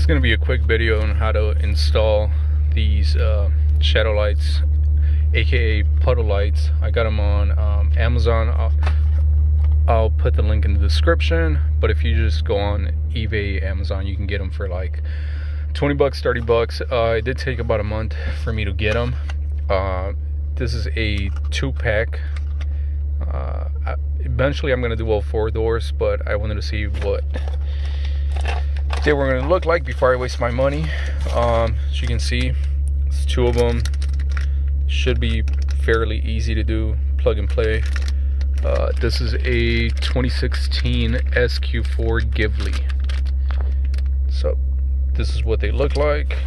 going to be a quick video on how to install these shadow lights, aka puddle lights. I got them on Amazon. I'll put the link in the description, but if you just go on eBay, Amazon, you can get them for like 20 bucks, 30 bucks. It did take about a month for me to get them. This is a 2-pack. Eventually I'm going to do all 4 doors, but I wanted to see what they were going to look like before I waste my money. As you can see, it's 2 of them. Should be fairly easy to do, plug and play. This is a 2016 SQ4 Ghibli. So this is what they look like.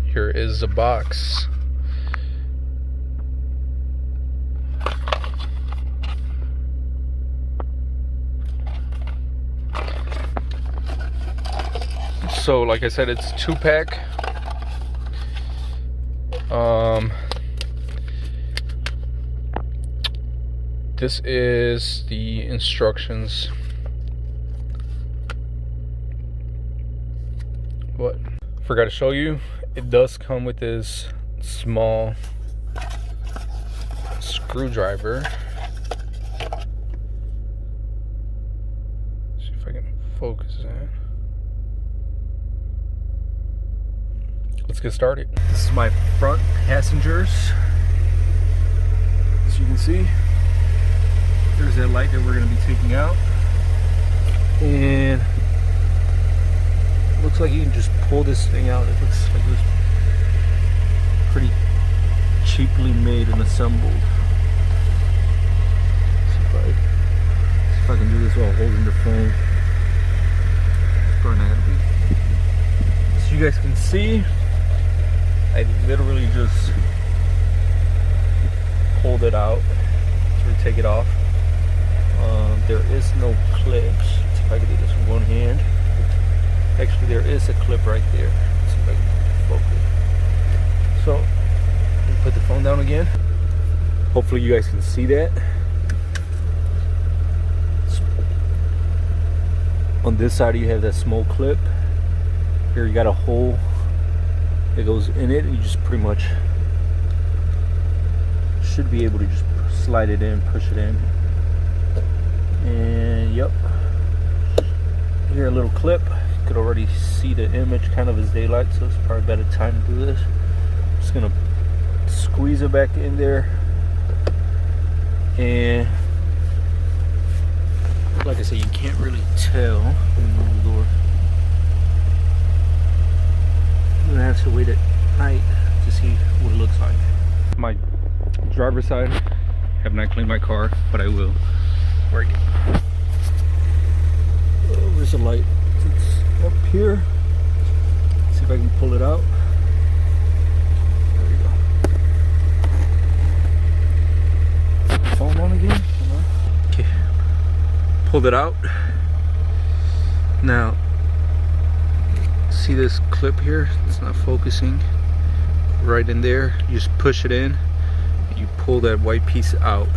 Here is the box. So like I said, it's 2-pack. This is the instructions. What? Forgot to show you. It does come with this small screwdriver. See if I can focus that. Let's get started. This is my front passengers. As you can see, there's that light that we're going to be taking out. And it looks like you can just pull this thing out. It looks like it's pretty cheaply made and assembled. See if I can do this while holding the phone. It's probably not going to be. So you guys can see, I literally just pulled it out to take it off. There is no clips. Let's see if I can do this with one hand. Actually, there is a clip right there. Let's see if I can focus. So, put the phone down again. Hopefully you guys can see that. On this side you have that small clip. Here you got a hole that goes in it, and you just pretty much should be able to just slide it in, push it in, and yep, here a little clip. You could already see the image kind of as daylight, so it's probably a better time to do this. Just gonna squeeze it back in there, and like I said, you can't really tell. Move the door. I'm gonna have to wait at night to see what it looks like. My driver's side, have not cleaned my car, but I will. Right. Oh, there's a light. It's up here. Let's see if I can pull it out. There we go. Phone on again. Okay. Pulled it out. Now, see this clip here? It's not focusing. Right in there. You just push it in. You pull that white piece out.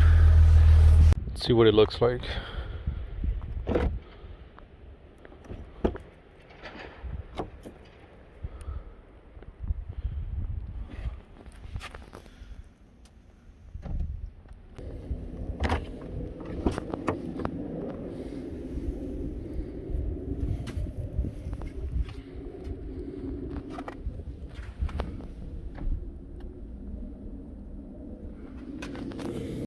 Let's see what it looks like.